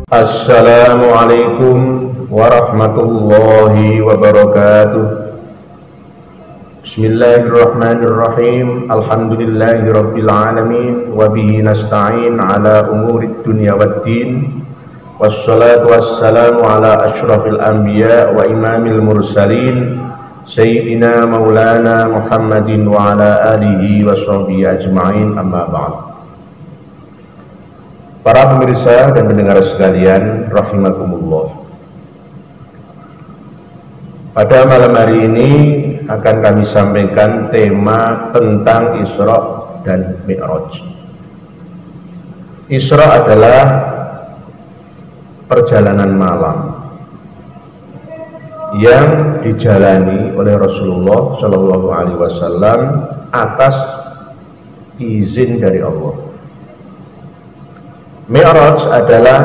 Assalamualaikum warahmatullahi wabarakatuh. Bismillahirrahmanirrahim. Alhamdulillahirabbil alamin wa bihi nasta'in ala umurid dunya waddin. Wassalatu wassalamu ala asyrafil anbiya wa imamil mursalin sayyidina maulana Muhammadin wa ala alihi wa sahbihi ajma'in, amma ba'd. Para pemirsa dan pendengar sekalian, rahimakumullah. Pada malam hari ini akan kami sampaikan tema tentang Isra dan Mi'raj. Isra adalah perjalanan malam yang dijalani oleh Rasulullah Shallallahu Alaihi Wasallam atas izin dari Allah. Mi'raj adalah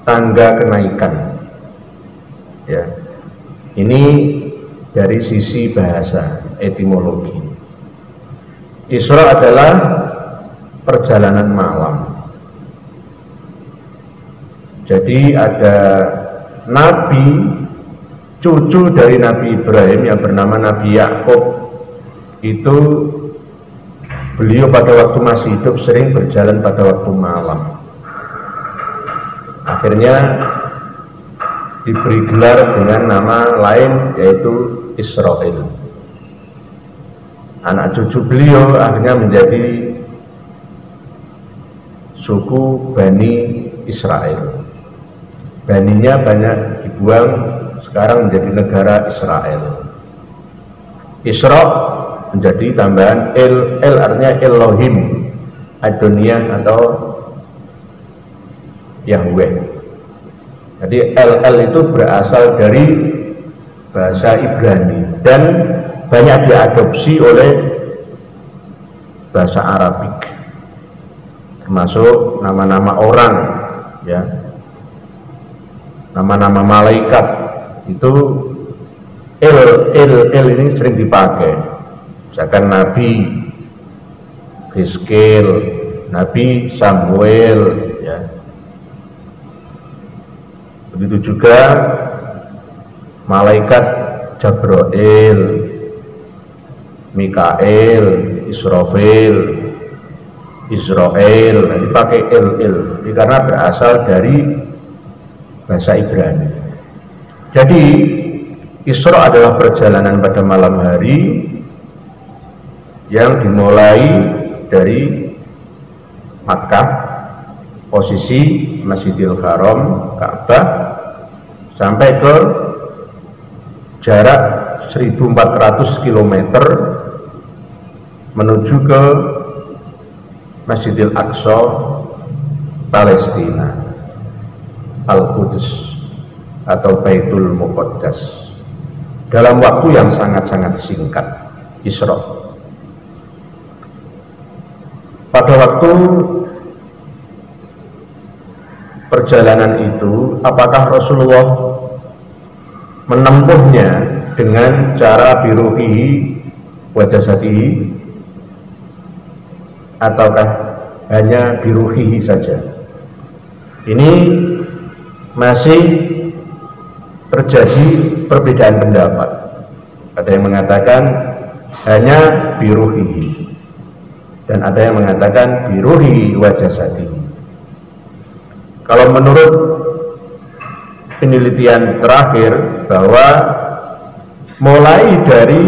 tangga kenaikan. Ya, ini dari sisi bahasa etimologi. Isra adalah perjalanan malam. Jadi ada nabi, cucu dari Nabi Ibrahim yang bernama Nabi Yakub. Itu beliau pada waktu masih hidup sering berjalan pada waktu malam. Akhirnya diberi gelar dengan nama lain, yaitu Israel. Anak cucu beliau akhirnya menjadi suku Bani Israel. Baninya banyak dibuang, sekarang menjadi negara Israel. Isra menjadi tambahan El artinya Elohim, Adoniyah atau Yahweh. Jadi El itu berasal dari bahasa Ibrani dan banyak diadopsi oleh bahasa Arabik, termasuk nama-nama orang, ya, nama-nama malaikat itu El ini sering dipakai. Misalkan Nabi Hizkil, Nabi Samuel, ya. Begitu juga malaikat Jabrail, Mikael, Israfil, Israel, nah, dipakai El. Ini karena berasal dari bahasa Ibrani. Jadi Isra adalah perjalanan pada malam hari yang dimulai dari Makkah, posisi Masjidil Haram, Ka'bah, sampai ke jarak 1400 km menuju ke Masjidil Aqsa, Palestina, Al-Quds atau Baitul Muqaddas, dalam waktu yang sangat-sangat singkat. Isra. Pada waktu perjalanan itu, apakah Rasulullah menempuhnya dengan cara biruhi wajah jasadihi, ataukah hanya biruhihi saja? Ini masih terjadi perbedaan pendapat. Ada yang mengatakan hanya biruhihi, dan ada yang mengatakan biruhi wajah jasadihi. Kalau menurut penelitian terakhir, bahwa mulai dari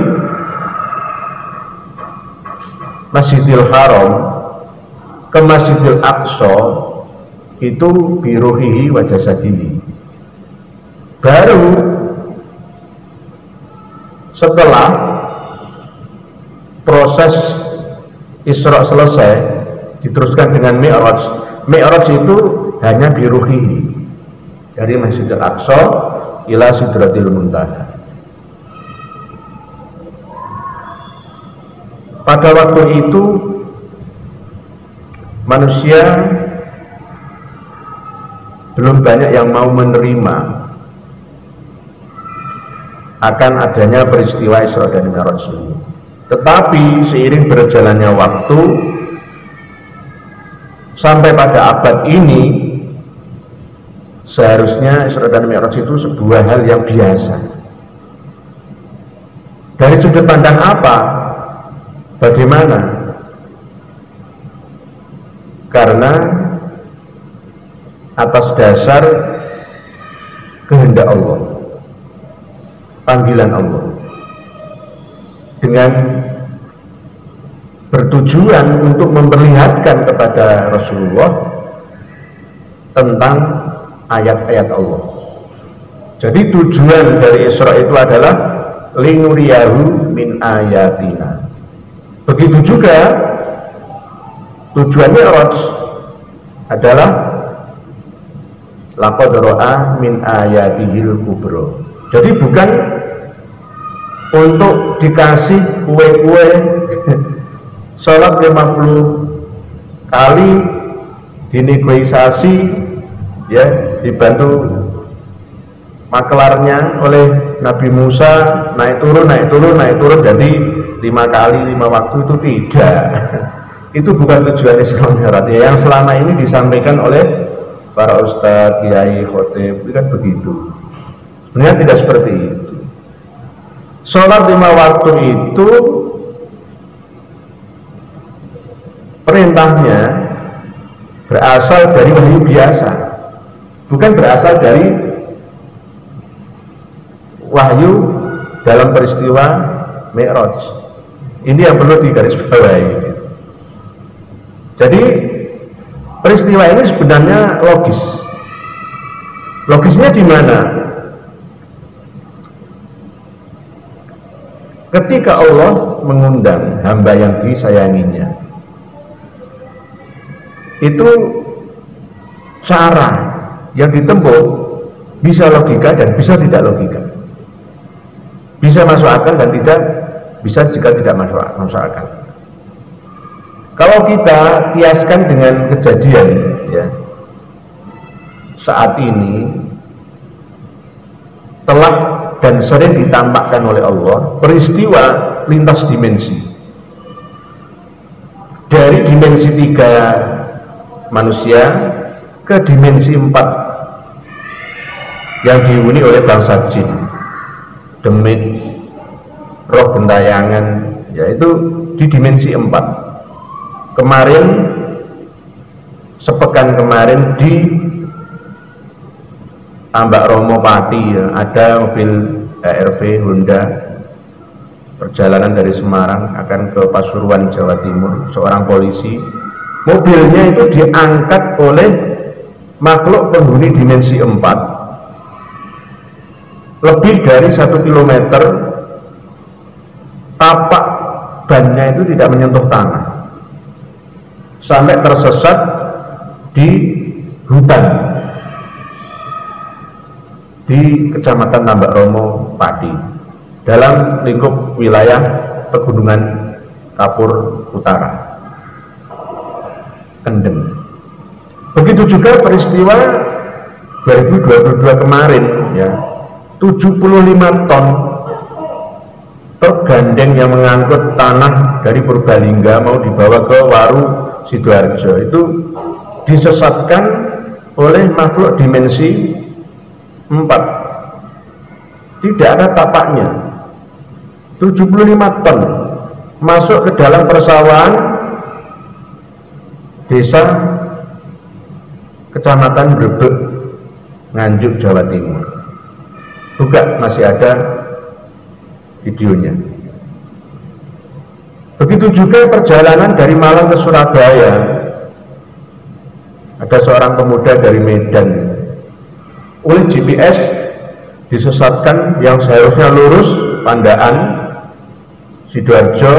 Masjidil Haram ke Masjidil Aqsa itu biruhihi wajah jasadihi. Baru setelah proses Isra selesai, diteruskan dengan Mi'raj. Mi'raj itu hanya biruhihi, dari Masjidil Aqsa ila Sidratil Muntaha. Pada waktu itu manusia belum banyak yang mau menerima akan adanya peristiwa Isra dan Mi'raj ini. Tetapi seiring berjalannya waktu, sampai pada abad ini seharusnya Isra dan Mi'raj itu sebuah hal yang biasa. Dari sudut pandang apa? Bagaimana? Karena atas dasar kehendak Allah, panggilan Allah, dengan bertujuan untuk memperlihatkan kepada Rasulullah tentang ayat-ayat Allah. Jadi tujuan dari Isra itu adalah linuriyahu min ayatina. Begitu juga tujuan Mi'raj adalah laqad ra'a min ayatihil kubra. Jadi bukan untuk dikasih kue-kue sholat 50 kali dinegosiasi, ya, dibantu maklarnya oleh Nabi Musa, naik turun jadi 5 kali 5 waktu, itu tidak. Itu bukan tujuan Isra Mi'raj ya, yang selama ini disampaikan oleh para ustadz, kiai, khotib, itu kan begitu. Sebenarnya tidak seperti itu. Sholat 5 waktu itu perintahnya berasal dari wahyu biasa, bukan berasal dari wahyu dalam peristiwa Mi'raj. Ini yang perlu digarisbawahi. Jadi peristiwa ini sebenarnya logis. Logisnya di mana? Ketika Allah mengundang hamba yang disayanginya, itu cara yang ditempuh bisa logika dan bisa tidak logika, bisa masuk akal dan tidak bisa jika tidak masuk akal. Kalau kita kiaskan dengan kejadian, ya, saat ini telah dan sering ditampakkan oleh Allah peristiwa lintas dimensi, dari dimensi 3 manusia ke dimensi 4 yang dihuni oleh bangsa jin, demit, roh gentayangan, yaitu di dimensi 4. Kemarin, sepekan kemarin di Tambak Romo Pati, ya, ada mobil ARV Honda perjalanan dari Semarang akan ke Pasuruan, Jawa Timur. Seorang polisi, mobilnya itu diangkat oleh makhluk penghuni dimensi 4 lebih dari 1 kilometer. Tapak bannya itu tidak menyentuh tanah, sampai tersesat di hutan di Kecamatan Tambak Romo Pati dalam lingkup wilayah Pegunungan Kapur Utara, Kendeng. Begitu juga peristiwa 2022 kemarin, ya, 75 ton truk gandeng yang mengangkut tanah dari Purbalingga mau dibawa ke Waru Sidoarjo itu disesatkan oleh makhluk dimensi 4. Tidak ada tapaknya. 75 ton masuk ke dalam persawahan desa Kecamatan Brebek, Nganjuk, Jawa Timur. Buka, masih ada videonya. Begitu juga perjalanan dari Malang ke Surabaya. Ada seorang pemuda dari Medan, oleh GPS disesatkan, yang seharusnya lurus Pandaan Sidoarjo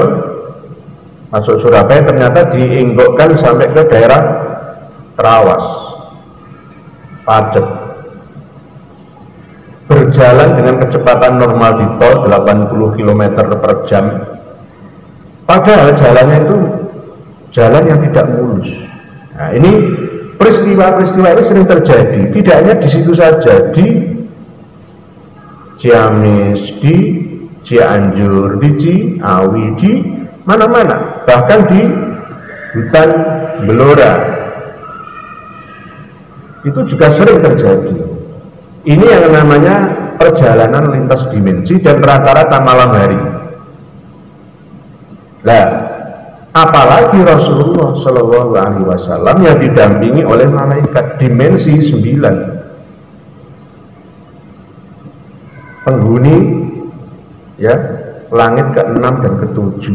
masuk Surabaya, ternyata dienggokkan sampai ke daerah Trawas, Pacet. Berjalan dengan kecepatan normal di tol 80 km per jam, padahal jalannya itu jalan yang tidak mulus. Nah, ini peristiwa-peristiwa ini sering terjadi, tidak hanya di situ saja, di Ciamis, di Cianjur, di Ciawi, di mana-mana, bahkan di hutan Belora, Itu juga sering terjadi. Ini yang namanya perjalanan lintas dimensi dan rata-rata malam hari. Nah, apalagi Rasulullah Shallallahu Alaihi Wasallam yang didampingi oleh malaikat dimensi 9, penghuni ya langit ke-6 dan ke-7,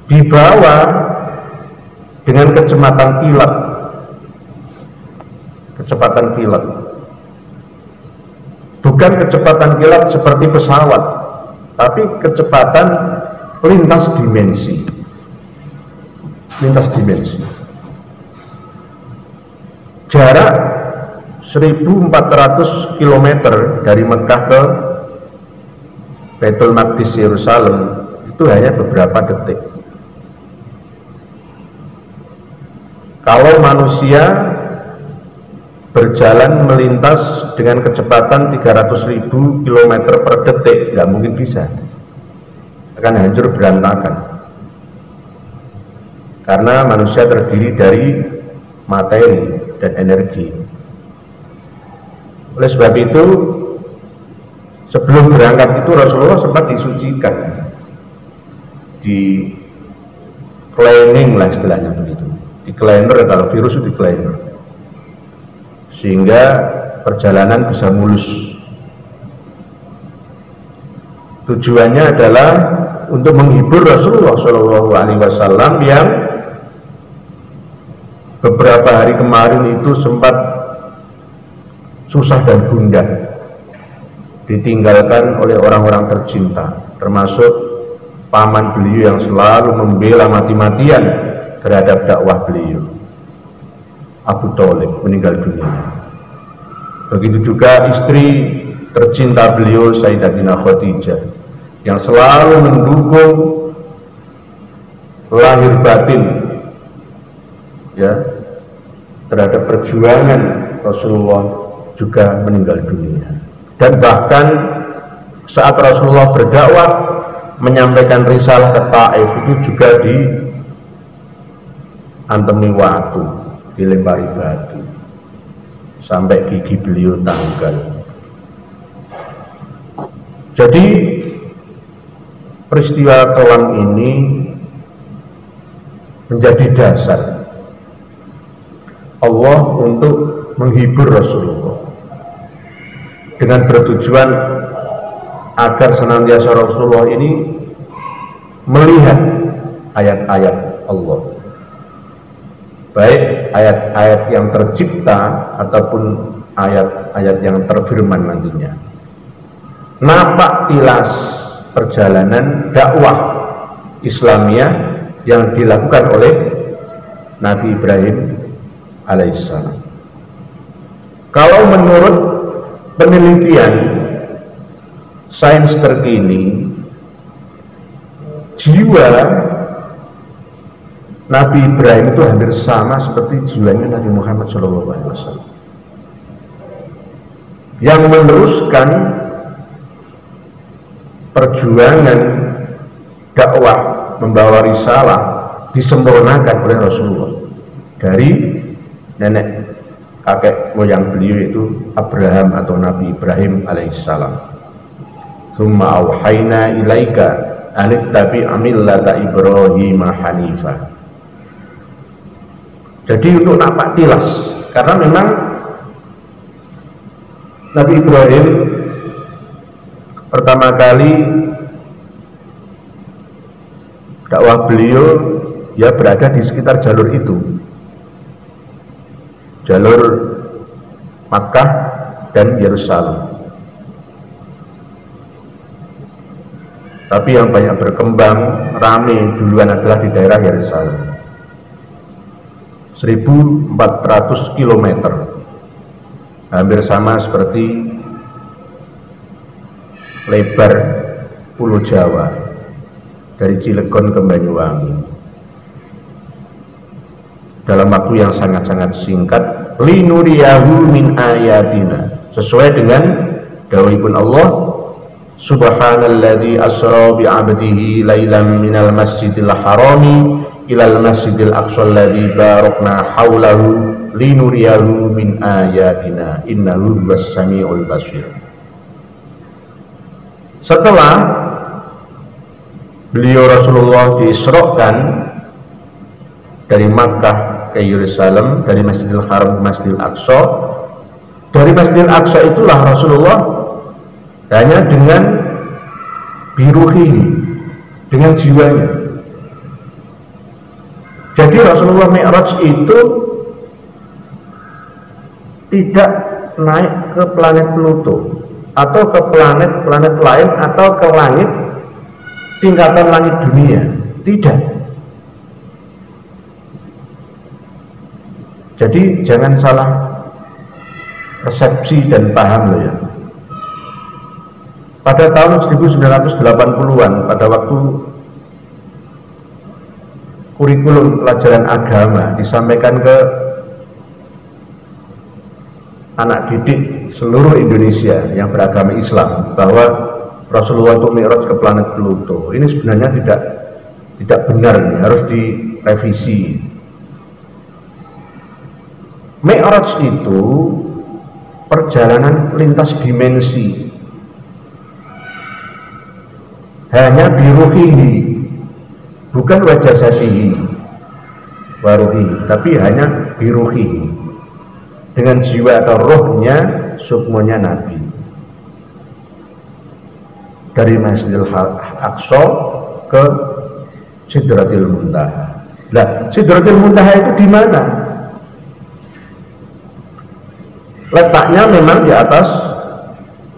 dibawa dengan kecepatan kilat, bukan kecepatan kilat seperti pesawat, tapi kecepatan lintas dimensi. Jarak 1400 km dari Mekah ke Baitul Maqdis Yerusalem itu hanya beberapa detik. Kalau manusia berjalan melintas dengan kecepatan 300.000 km per detik, nggak mungkin bisa, akan hancur berantakan, karena manusia terdiri dari materi dan energi. Oleh sebab itu, sebelum berangkat itu Rasulullah sempat disucikan, di cleaning lah istilahnya begitu, di cleaner, kalau virus itu di cleaner, sehingga perjalanan bisa mulus. Tujuannya adalah untuk menghibur Rasulullah Shallallahu Alaihi Wasallam yang beberapa hari kemarin itu sempat susah dan gundah, ditinggalkan oleh orang-orang tercinta, termasuk paman beliau yang selalu membela mati-matian terhadap dakwah beliau, Abu Thalib, meninggal dunia. Begitu juga istri tercinta beliau, Sayyidatina Khadijah, yang selalu mendukung lahir batin ya terhadap perjuangan Rasulullah, juga meninggal dunia. Dan bahkan saat Rasulullah berdakwah menyampaikan risalah ke Taif itu juga diantemi waktu, dilempari batu sampai gigi beliau tanggal. Jadi peristiwa kelam ini menjadi dasar Allah untuk menghibur Rasulullah, dengan bertujuan agar senantiasa Rasulullah ini melihat ayat-ayat Allah, baik ayat-ayat yang tercipta ataupun ayat-ayat yang terfirman nantinya. Napak tilas perjalanan dakwah Islamiyah yang dilakukan oleh Nabi Ibrahim alaihissalam. Kalau menurut penelitian sains terkini, jiwa Nabi Ibrahim itu hampir sama seperti jiwanya Nabi Muhammad SAW, yang meneruskan perjuangan dakwah membawa risalah disempurnakan oleh Rasulullah dari nenek kakek moyang beliau, itu Abraham atau Nabi Ibrahim alaihissalam. Tsumma auhayna ilaika anittabi' millata Ibrahim hanifa. Jadi untuk napak tilas, karena memang Nabi Ibrahim pertama kali dakwah beliau ya berada di sekitar jalur itu, jalur Makkah dan Yerusalem. Tapi yang banyak berkembang ramai duluan adalah di daerah Yerusalem, 1400 km, hampir sama seperti lebar Pulau Jawa dari Cilegon ke Banyuwangi, dalam waktu yang sangat-sangat singkat. Linuriyahu min ayatina, sesuai dengan dawuhipun Allah, subhanalladzi asra bi 'abdihi lailan minal masjidil harami ilal masjidil aqsa alladzi barakna haulahu linuriyahu min ayatina innahu was-sami'ul basir. Setelah beliau Rasulullah diisrokan dari Makkah ke Yerusalem, dari Masjidil Haram ke Masjidil Aqsa, dari Masjidil Aqsa itulah Rasulullah hanya dengan biruhi, dengan jiwanya. Jadi Rasulullah Mi'raj itu tidak naik ke planet Pluto atau ke planet-planet lain atau ke langit tingkatan langit dunia, tidak. Jadi jangan salah persepsi dan paham loh ya. Pada tahun 1980-an, pada waktu kurikulum pelajaran agama disampaikan ke anak didik seluruh Indonesia yang beragama Islam bahwa Rasulullah itu mi'raj ke planet Pluto. Ini sebenarnya tidak benar, harus direvisi. Mi'raj itu perjalanan lintas dimensi, hanya biruhihi, bukan wajah sadihi waruhi, tapi hanya biruhihi, dengan jiwa atau rohnya, sukmonya Nabi, dari Masjidil Aqsa ke Sidratil Muntaha. Nah, Sidratil Muntaha itu di mana? Letaknya memang di atas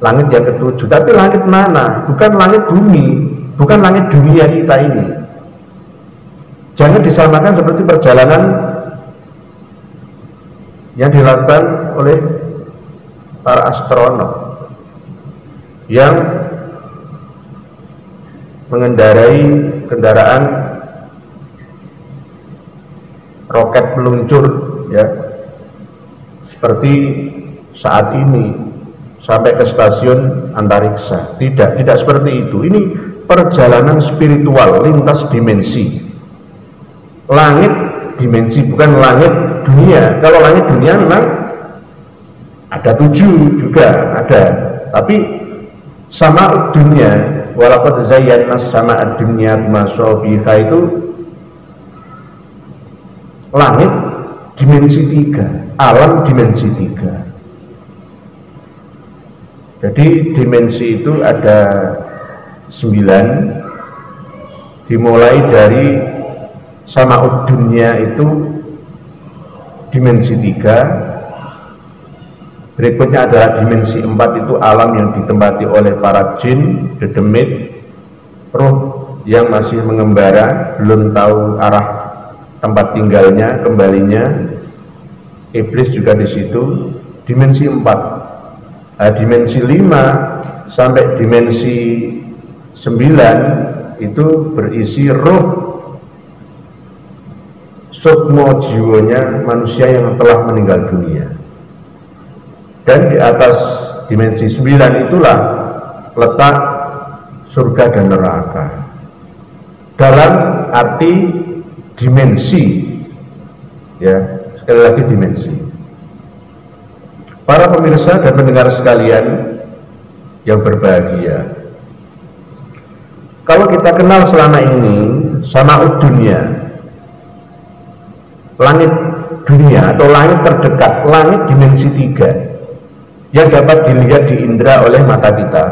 langit yang ketujuh, tapi langit mana? Bukan langit bumi, bukan langit dunia kita ini. Jangan disamakan seperti perjalanan yang dilakukan oleh para astronot yang mengendarai kendaraan roket peluncur, ya, seperti saat ini sampai ke stasiun antariksa. Tidak seperti itu. Ini perjalanan spiritual lintas dimensi. Langit dimensi, bukan langit dunia. Kalau langit dunia memang ada 7 juga ada, tapi sama dunia, walaqad zayyana sama dunia bimasabiha, itu langit dimensi 3, alam dimensi 3. Jadi dimensi itu ada 9, dimulai dari sama dunia itu dimensi 3, berikutnya adalah dimensi 4, itu alam yang ditempati oleh para jin, dedemit, roh yang masih mengembara, belum tahu arah tempat tinggalnya, kembalinya. Iblis juga di situ. Dimensi 4. Nah, dimensi 5 sampai dimensi 9 itu berisi roh, sukmo jiwanya manusia yang telah meninggal dunia. Dan di atas dimensi 9 itulah letak surga dan neraka, dalam arti dimensi, ya, sekali lagi dimensi. Para pemirsa dan pendengar sekalian yang berbahagia, kalau kita kenal selama ini sama dunia, langit dunia atau langit terdekat, langit dimensi 3 yang dapat dilihat di indera oleh mata kita,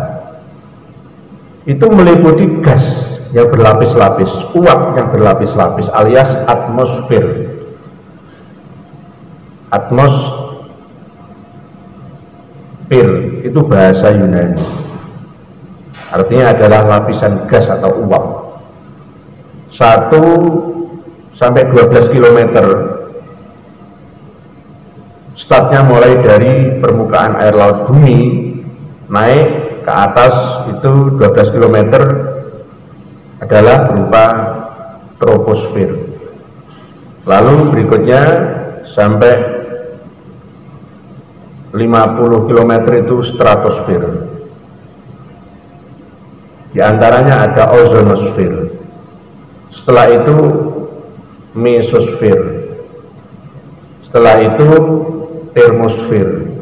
itu meliputi gas yang berlapis-lapis, uap yang berlapis-lapis, alias atmosfer. Atmosfer itu bahasa Yunani, artinya adalah lapisan gas atau uap. 1 sampai 12 km startnya mulai dari permukaan air laut bumi, naik ke atas itu 12 km adalah berupa troposfer. Lalu berikutnya sampai 50 km itu stratosfer. Di antaranya ada ozonosfer. Setelah itu mesosfer. Setelah itu termosfer.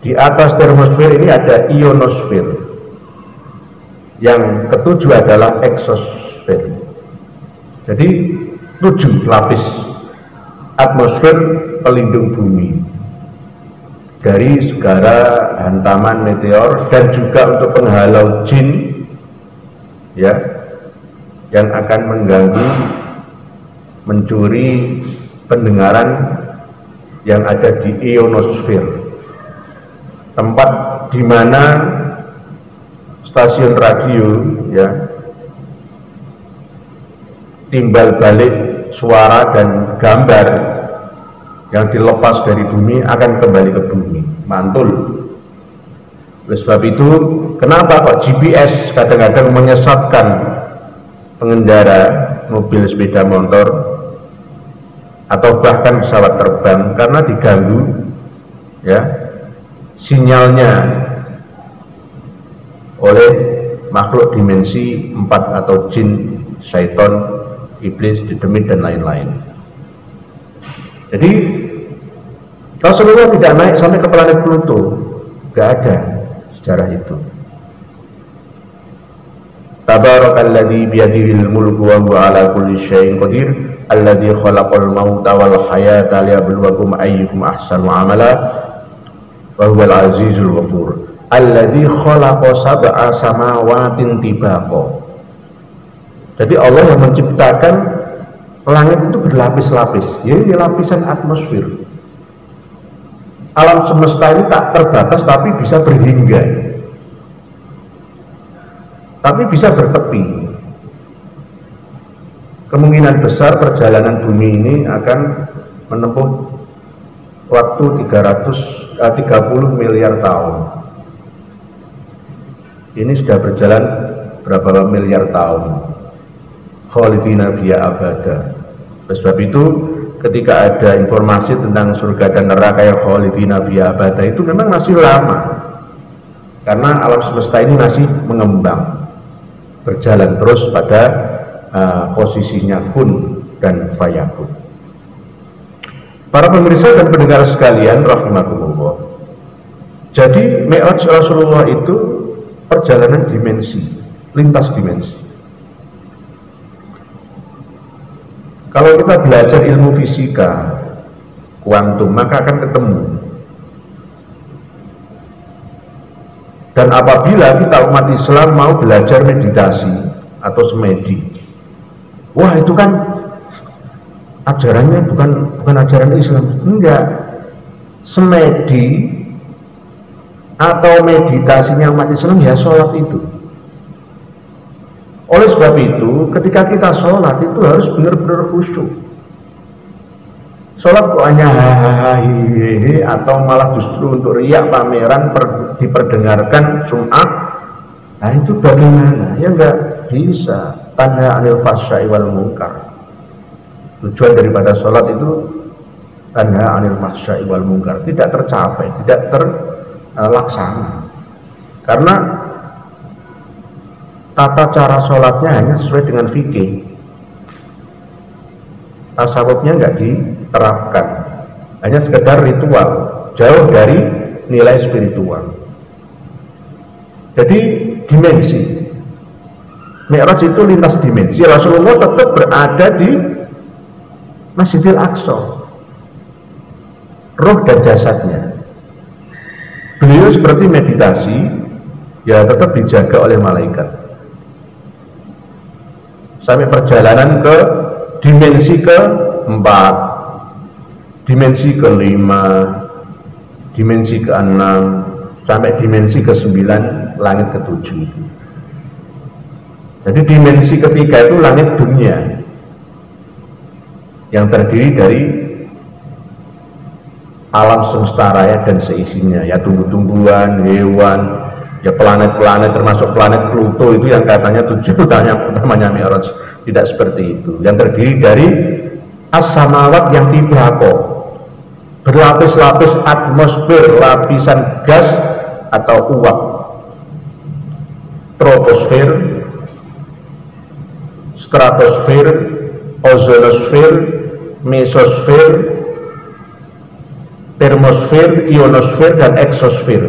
Di atas termosfer ini ada ionosfer. Yang ketujuh adalah eksosfer. Jadi 7 lapis atmosfer pelindung bumi dari segala hantaman meteor, dan juga untuk penghalau jin ya yang akan mengganggu, mencuri pendengaran yang ada di ionosfer, tempat di mana stasiun radio ya timbal balik suara dan gambar yang dilepas dari bumi akan kembali ke bumi, mantul. Oleh sebab itu, kenapa kok GPS kadang-kadang menyesatkan pengendara mobil, sepeda motor, atau bahkan pesawat terbang, karena diganggu ya sinyalnya oleh makhluk dimensi 4 atau jin, syaiton, iblis, demit, dan lain-lain. Jadi Rasulullah tidak naik sampai ke planet Pluto, tidak ada sejarah itu. Tabarakalladzi biyadihil mulku wa huwa ala kulli syai'in qadir, alladzi khalaqal mauta wal hayata liyabluwakum ayyukum ahsanu amala wa huwal azizul ghafur. Alladzi khalaqa sab'a samawatin tibaqa. Jadi Allah yang menciptakan langit itu berlapis-lapis, yaitu lapisan atmosfer. Alam semesta ini tak terbatas, tapi bisa berhingga, tapi bisa bertepi. Kemungkinan besar perjalanan bumi ini akan menempuh waktu 30 miliar tahun. Ini sudah berjalan berapa miliar tahun. Khalidina fiha abada. Sebab itu ketika ada informasi tentang surga dan neraka yang khalidina fiha abada, itu memang masih lama, karena alam semesta ini masih mengembang, berjalan terus pada posisinya kun dan fayakun. Para pemirsa dan pendengar sekalian rahimakumullah, jadi Mi'raj Rasulullah itu perjalanan dimensi, lintas dimensi. Kalau kita belajar ilmu fisika kuantum, maka akan ketemu. Dan apabila kita umat Islam mau belajar meditasi atau semedi, wah itu kan ajarannya bukan ajaran Islam. Enggak. Semedi atau meditasinya umat Islam ya sholat itu. Oleh sebab itu, ketika kita sholat itu harus benar-benar khusyuk. Sholat kok hanya hahaha atau malah justru untuk riak, pameran, diperdengarkan sum'ah, nah itu bagaimana? Ya enggak bisa. Tanha anil fahsya'i wal munkar. Tujuan daripada sholat itu tanha anil fahsya'i wal munkar, tidak tercapai, tidak terlaksana. Karena tata cara sholatnya hanya sesuai dengan fikih, tasawufnya nggak diterapkan, hanya sekedar ritual, jauh dari nilai spiritual. Jadi dimensi Mi'raj itu lintas dimensi. Rasulullah tetap berada di Masjidil Aqsa, roh dan jasadnya. Beliau seperti meditasi, ya tetap dijaga oleh malaikat. Sampai perjalanan ke dimensi ke-4, dimensi ke-5, dimensi ke-6, sampai dimensi ke-9, langit ke-7. Jadi dimensi ketiga itu langit dunia, yang terdiri dari alam semesta raya dan seisinya, ya tumbuh-tumbuhan, hewan, ya planet-planet, termasuk planet Pluto itu yang katanya utamanya Mi'raj. Tidak seperti itu. Yang terdiri dari as-samawat yang tibaqa, berlapis-lapis atmosfer, lapisan gas atau uap, troposfer, stratosfer, ozonosfer, mesosfer, termosfer, ionosfer, dan eksosfer,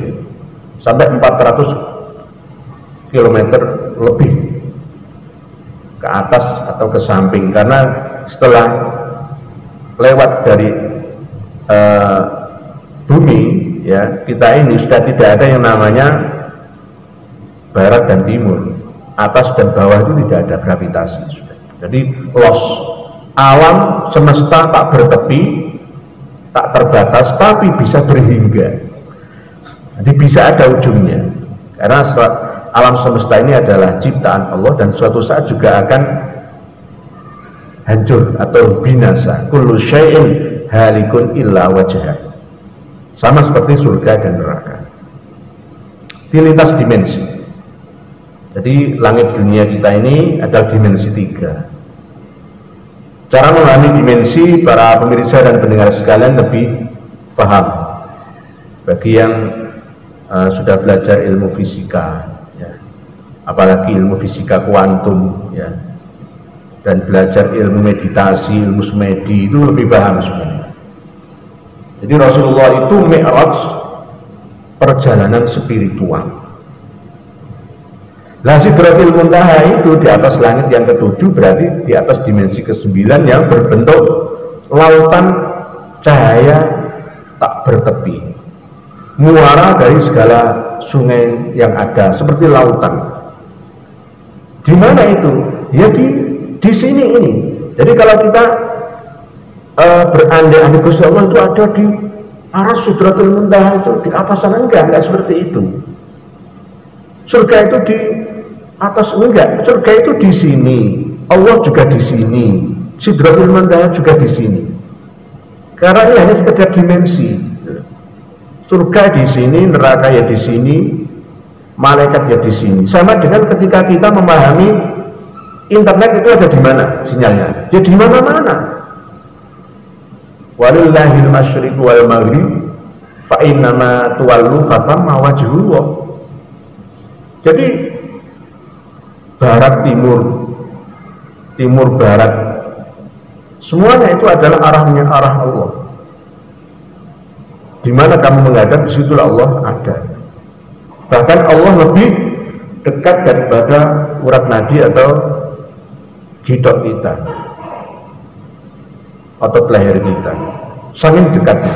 sampai 400 km lebih ke atas atau ke samping. Karena setelah lewat dari bumi, ya, kita ini sudah tidak ada yang namanya barat dan timur, atas dan bawah itu tidak ada gravitasi sudah. Jadi lost, alam semesta tak bertepi, tak terbatas, tapi bisa berhingga. Jadi bisa ada ujungnya, karena alam semesta ini adalah ciptaan Allah dan suatu saat juga akan hancur atau binasa. Kullu syai'in halikun illa wajhah. Sama seperti surga dan neraka, di lintas dimensi. Jadi langit dunia kita ini adalah dimensi 3. Cara memahami dimensi, para pemirsa dan pendengar sekalian lebih paham bagi yang sudah belajar ilmu fisika, ya, apalagi ilmu fisika kuantum, ya, dan belajar ilmu meditasi, ilmu semedi, itu lebih paham sebenarnya. Jadi Rasulullah itu mi'raj, perjalanan spiritual. Lah Sidratul Muntaha itu di atas langit yang ke-7, berarti di atas dimensi ke-9 yang berbentuk lautan cahaya tak bertepi, muara dari segala sungai yang ada, seperti lautan. Di mana itu? Ya di sini ini. Jadi kalau kita berandai-andai Gusti Allah itu ada di arah Sidratul Muntaha, itu di atas sana, enggak seperti itu. Surga itu di atas, enggak. Surga itu di sini, Allah juga di sini, Sidratul Muntaha juga di sini. Karena ini hanya sekedar dimensi. Surga di sini, neraka ya di sini, malaikat ya di sini. Sama dengan ketika kita memahami internet itu ada di mana sinyalnya? Ya di mana-mana. Walillahil masyriq wal maghrib fa innama tuwallu fatamma wajhullah. Jadi barat timur, timur barat, semuanya itu adalah arahnya arah Allah. Di mana kamu menghadap, di situ Allah ada. Bahkan Allah lebih dekat daripada urat nadi atau gidok kita atau leher kita, saking dekatnya.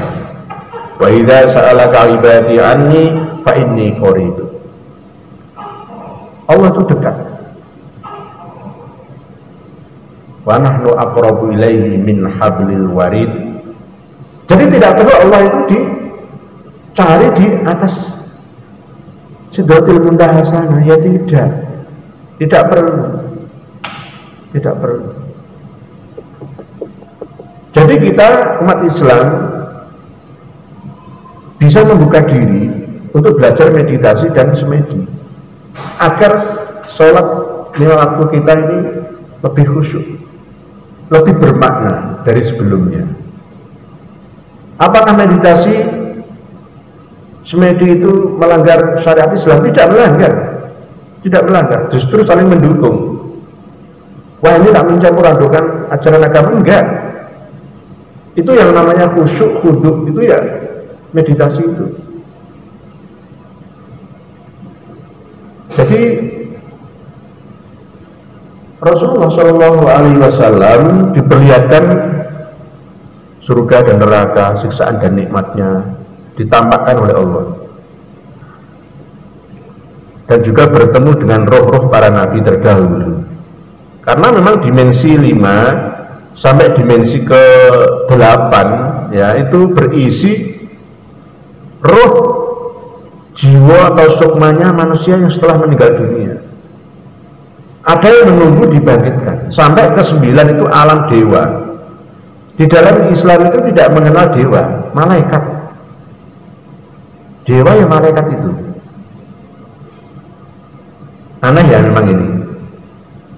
Wa idza sa'alaka ibadi anni fa inni qarib. Allah itu dekat. Wa nahnu aqrabu ilaihi min hablil warid. Jadi tidak perlu Allah itu dicari di atas Sidratul Muntaha sana, ya tidak perlu. Jadi kita umat Islam bisa membuka diri untuk belajar meditasi dan semedi, agar sholat 5 waktu kita ini lebih khusyuk, lebih bermakna dari sebelumnya. Apakah meditasi semedi itu melanggar syariat Islam? Tidak melanggar, justru saling mendukung. Wah, ini tak mencampur adukan ajaran agama, enggak. Itu yang namanya khusyuk, khudu, itu ya meditasi itu. Jadi Rasulullah SAW diperlihatkan surga dan neraka, siksaan dan nikmatnya ditampakkan oleh Allah, dan juga bertemu dengan roh-roh para nabi terdahulu. Karena memang dimensi 5 sampai dimensi ke-8 ya, itu berisi roh, jiwa atau sukmanya manusia yang setelah meninggal dunia. Ada yang menunggu dibangkitkan. Sampai ke-9 itu alam dewa. Di dalam Islam itu tidak mengenal dewa, malaikat. Dewa ya malaikat itu. Aneh ya memang ini.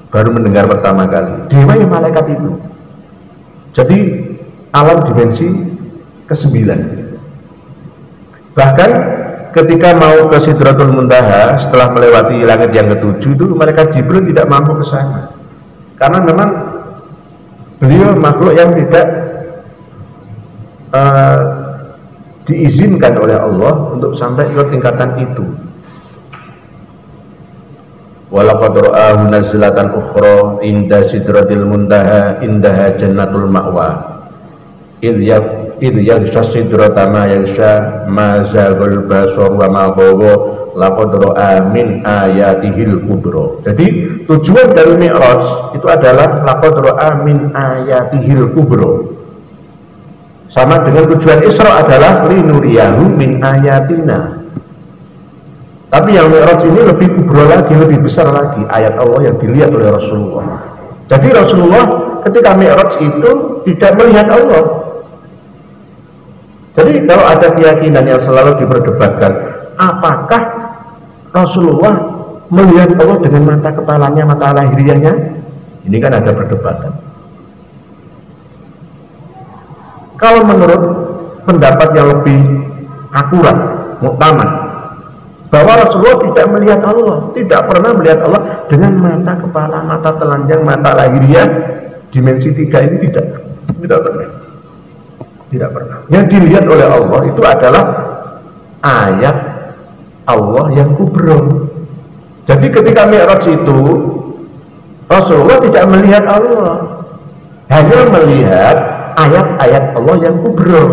Baru mendengar pertama kali. Dewa ya malaikat itu. Jadi alam dimensi ke-9. Bahkan ketika mau ke Sidratul Muntaha, setelah melewati langit yang ke-7 itu, mereka Jibril tidak mampu ke sana. Karena memang Beliau makhluk yang tidak diizinkan oleh Allah untuk sampai ke tingkatan itu. Walaqad ra'ahu nazlatan ukhra inda sidratil muntaha indaha jannatul ma'wa idh yaghsha sidrata ma yaghsha ma zaghal basar wa ma ghawa laqad ra'a min ayatihil kubra. Jadi tujuan dari Mi'raj itu adalah laqad ra'a min ayatihil kubra. Sama dengan tujuan Isra adalah linuriyahu min ayatina. Tapi yang Mi'raj ini lebih kubro lagi, lebih besar lagi ayat Allah yang dilihat oleh Rasulullah. Jadi Rasulullah ketika Mi'raj itu tidak melihat Allah. Jadi kalau ada keyakinan yang selalu diperdebatkan, apakah Rasulullah melihat Allah dengan mata kepalanya, mata lahiriahnya? Ini kan ada perdebatan. Kalau menurut pendapat yang lebih akurat, muktamad, bahwa Rasulullah tidak melihat Allah, tidak pernah melihat Allah dengan mata kepala, mata telanjang, mata lahiriah, dimensi 3 ini tidak pernah. Yang dilihat oleh Allah itu adalah ayat Allah yang kubro. Jadi ketika Mi'raj itu Rasulullah tidak melihat Allah, hanya melihat ayat-ayat Allah yang kubro.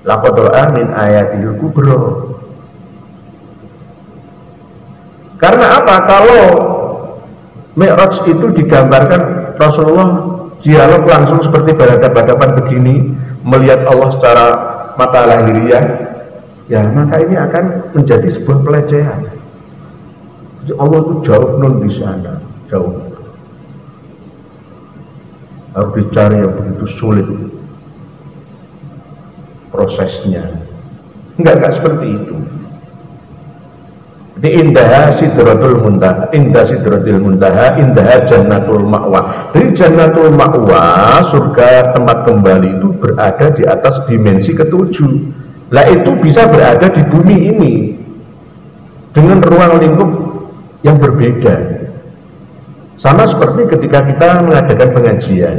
Laqad ra'a min ayatil kubro. Karena apa? Kalau Mi'raj itu digambarkan Rasulullah dialog langsung seperti berhadapan-hadapan begini, melihat Allah secara mata lahiriah, ya maka ini akan menjadi sebuah pelecehan. Jadi Allah itu jauh non di sana, jauh. Harus dicari yang begitu sulit prosesnya. Enggak seperti itu. Di indah sidratul muntaha, indah sidratil muntaha, indah jannatul ma'wa. Dari jannatul ma'wa, surga tempat kembali itu berada di atas dimensi ketujuh. Lah itu bisa berada di bumi ini dengan ruang lingkup yang berbeda. Sama seperti ketika kita mengadakan pengajian,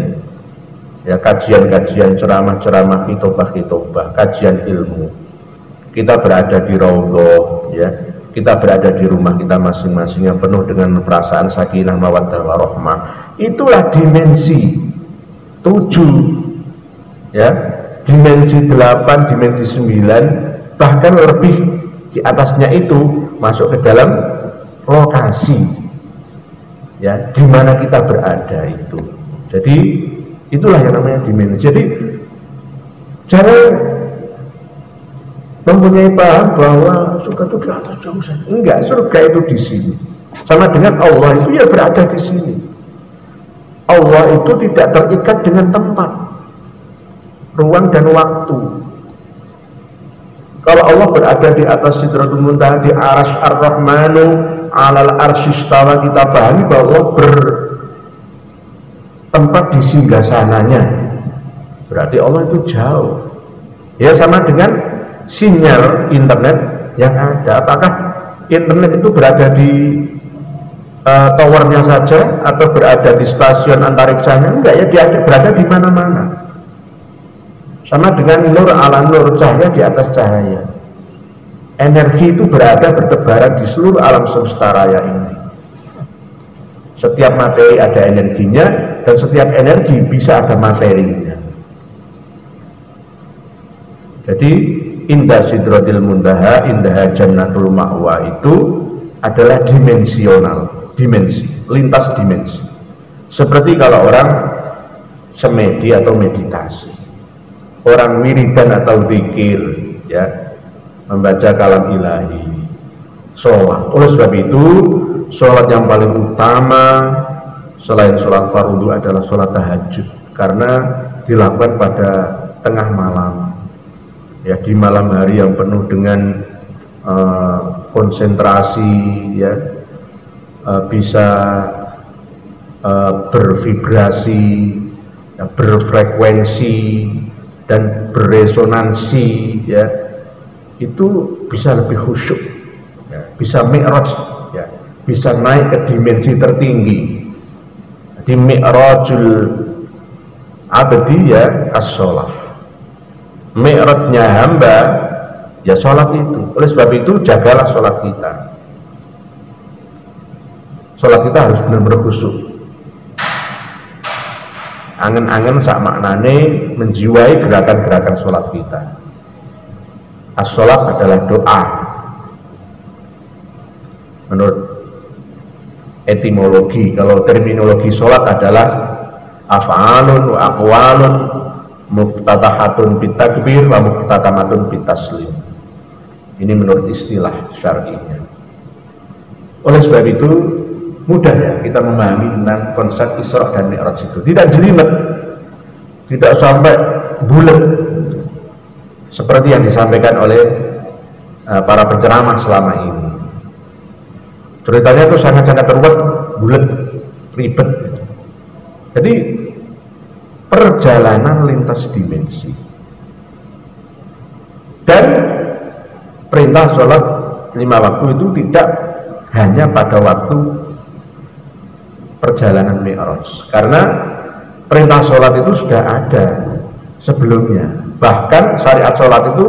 ya kajian-kajian, ceramah-ceramah, khitobah-khitobah, kajian ilmu. Kita berada di raudhah, ya. Kita berada di rumah kita masing-masing yang penuh dengan perasaan sakinah mawaddah warahmah. Itulah dimensi 7, ya, dimensi 8, dimensi 9, bahkan lebih di atasnya itu masuk ke dalam lokasi, ya, di mana kita berada itu. Jadi itulah yang namanya dimensi. Jadi jangan mempunyai paham bahwa surga itu di atas jauh saja. Enggak, surga itu di sini. Sama dengan Allah itu ya berada di sini. Allah itu tidak terikat dengan tempat, ruang dan waktu. Kalau Allah berada di atas sidratul muntaha, di arasy ar-rahmanu alal arsyistawa, kita pahami bahwa Allah bertempat di singgasananya. Berarti Allah itu jauh. Ya sama dengan sinyal internet yang ada. Apakah internet itu berada di towernya saja atau berada di stasiun antariksanya? Enggak, ya dia berada di mana-mana. Sama dengan nur ala nur, cahaya di atas cahaya. Energi itu berada bertebaran di seluruh alam semesta raya ini. Setiap materi ada energinya, dan setiap energi bisa ada materinya. Jadi indah sidratil muntaha, indah jannatul ma'wa itu adalah dimensional, dimensi, lintas dimensi. Seperti kalau orang semedi atau meditasi, orang wiridan atau zikir, ya, membaca kalam ilahi, sholat. Oleh sebab itu, sholat yang paling utama selain sholat fardu adalah sholat tahajud, karena dilakukan pada tengah malam. Ya, di malam hari yang penuh dengan konsentrasi, ya, bisa bervibrasi, ya, berfrekuensi dan berresonansi, ya, itu bisa lebih khusyuk, ya, bisa mi'raj, ya, bisa naik ke dimensi tertinggi. Di mi'rajul abdi ya as-sholah, mi'rajnya hamba ya sholat itu. Oleh sebab itu jagalah sholat kita. Sholat kita harus benar-benar khusyuk. Angen-angen sak maknane menjiwai gerakan-gerakan sholat kita. As-sholat adalah doa. Menurut etimologi, kalau terminologi sholat adalah af'alun wa aqwalun muftatahatun bitakbir wa muftatamatun bitaslim. Ini menurut istilah syar'inya. Oleh sebab itu mudah ya kita memahami tentang konsep Isra dan Mi'raj itu. Tidak jelimet, tidak sampai bulat seperti yang disampaikan oleh para penceramah selama ini. Ceritanya itu sangat-sangat ruwet, bulat, ribet. Jadi perjalanan lintas dimensi. Dan perintah sholat 5 waktu itu tidak hanya pada waktu perjalanan Mi'raj, karena perintah sholat itu sudah ada sebelumnya. Bahkan syariat sholat itu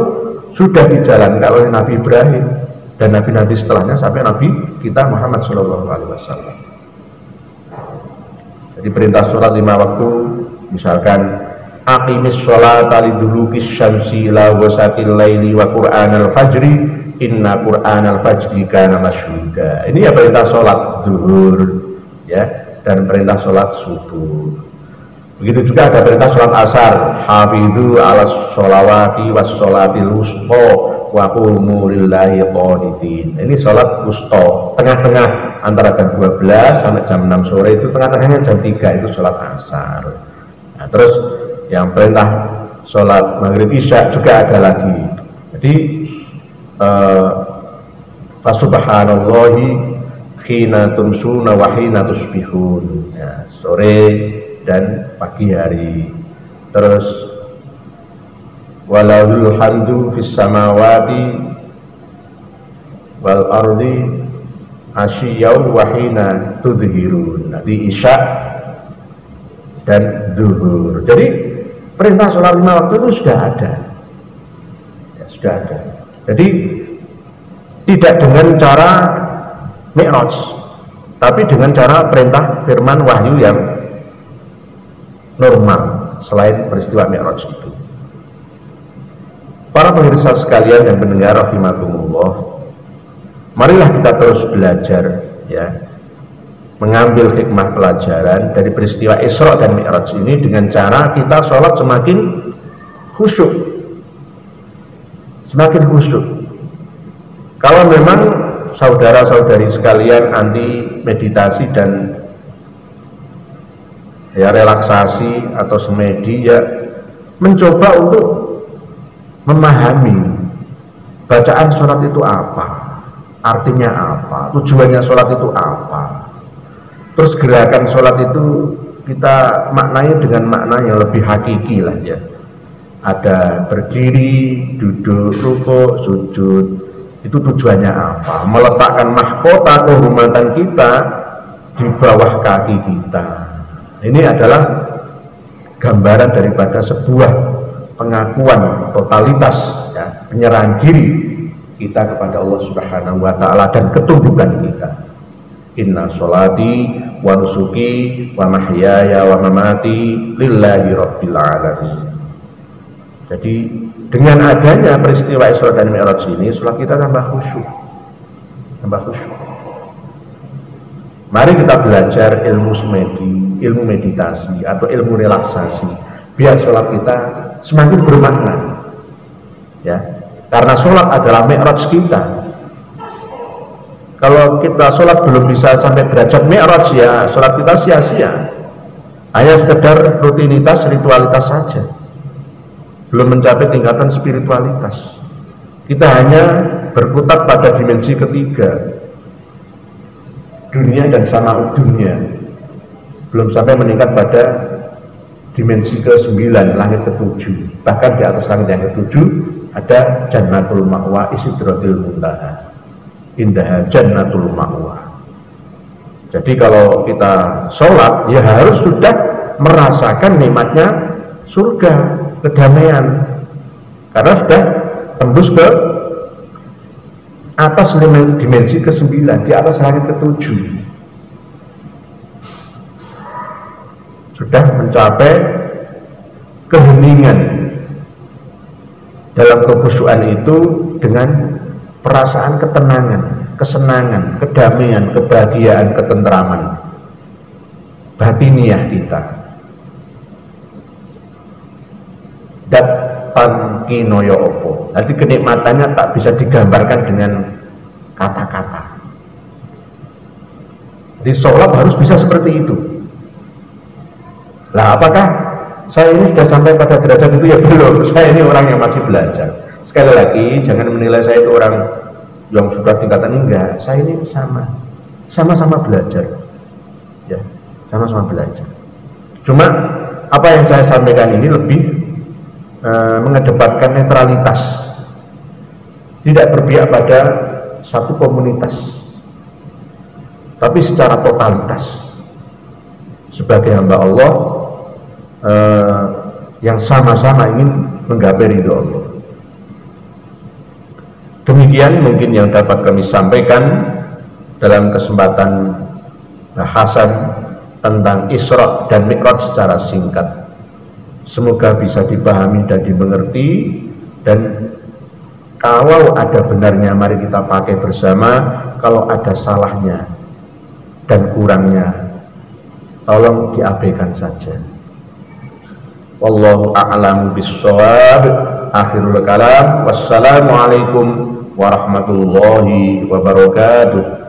sudah dijalankan oleh Nabi Ibrahim dan nabi-nabi setelahnya sampai Nabi kita Muhammad SAW. Jadi perintah sholat 5 waktu, misalkan aqimis sholata lidulukis syamsi ila wasatil laili wa qur'anal fajri inna qur'anal fajri kana masyhuda. Ini ya perintah sholat zuhur ya, dan perintah sholat subuh. Begitu juga ada perintah sholat asar, hafidhu ala sholawati was sholatil wusta wa qumu lillahi qanitin. Ini sholat wusta, tengah-tengah antara jam 12 sampai jam 6 sore, itu tengah-tengahnya jam 3 itu sholat asar. Nah, terus yang perintah sholat maghrib isya juga ada lagi. Jadi fasubhanallahi khina tumsuna wa hina tusbihun, ya, sore dan pagi hari. Terus walahul hamdu fis samawati wal ardi asyiyau wa hina tudhirun. Di isya dan zuhur. Jadi perintah sholat 5 waktu itu sudah ada ya, sudah ada. Jadi tidak dengan cara Mi'raj, tapi dengan cara perintah firman wahyu yang normal selain peristiwa Mi'raj itu. Para pemirsa sekalian yang mendengar rahimakumullah, marilah kita terus belajar ya, mengambil hikmah pelajaran dari peristiwa Isra dan Mi'raj ini dengan cara kita sholat semakin khusyuk, semakin khusyuk. Kalau memang saudara-saudari sekalian anti meditasi dan ya relaksasi atau semedi, ya mencoba untuk memahami bacaan sholat itu apa, artinya apa, tujuannya sholat itu apa. Terus gerakan sholat itu kita maknai dengan makna yang lebih hakiki lah ya. Ada berdiri, duduk, rukuk, sujud. Itu tujuannya apa? Meletakkan mahkota kehormatan kita di bawah kaki kita. Ini adalah gambaran daripada sebuah pengakuan totalitas ya, penyerahan diri kita kepada Allah Subhanahu wa taala dan ketundukan kita. Inna sholati wa nusuki wa mahyaya wa mamati lillahi rabbil alamin. Jadi dengan adanya peristiwa Isra dan Mi'raj ini, sholat kita tambah khusyuk, tambah khusyuk. Mari kita belajar ilmu semedi, ilmu meditasi atau ilmu relaksasi, biar sholat kita semakin bermakna. Ya, karena sholat adalah Mi'raj kita. Kalau kita sholat belum bisa sampai derajat Mi'raj, ya sholat kita sia-sia, hanya sekedar rutinitas, ritualitas saja, belum mencapai tingkatan spiritualitas. Kita hanya berkutat pada dimensi ketiga, dunia dan sama dunia, belum sampai meningkat pada dimensi ke-9, langit ke-7. Bahkan di atas langit yang ke-7 ada Jannatul Ma'wa, Sidratil Muntaha, indaha Jannatul Ma'wa. Jadi kalau kita sholat, ya harus sudah merasakan nikmatnya surga, kedamaian, karena sudah tembus ke atas dimensi ke-9, di atas langit ke-7, sudah mencapai keheningan. Dalam kekhusyuan itu dengan perasaan ketenangan, kesenangan, kedamaian, kebahagiaan, ketentraman batiniah kita. Datan kinoyo opo. Jadi kenikmatannya tak bisa digambarkan dengan kata-kata. Jadi sholat harus bisa seperti itu. Lah apakah saya ini sudah sampai pada derajat itu? Ya belum. Saya ini orang yang masih belajar. Sekali lagi, jangan menilai saya itu orang yang sudah tingkatan, enggak. Saya ini sama-sama belajar, ya, sama-sama belajar. Cuma apa yang saya sampaikan ini lebih mengedepankan netralitas, tidak berpihak pada satu komunitas, tapi secara totalitas sebagai hamba Allah yang sama-sama ingin menggapai ridho Allah. Demikian mungkin yang dapat kami sampaikan dalam kesempatan bahasan tentang Isra dan Mi'raj secara singkat. Semoga bisa dipahami dan dimengerti, dan kalau ada benarnya mari kita pakai bersama, kalau ada salahnya dan kurangnya tolong diabaikan saja. Wallahu a'lamu bis-shawab. Akhirul kalam. Wassalamualaikum warahmatullahi wabarakatuh.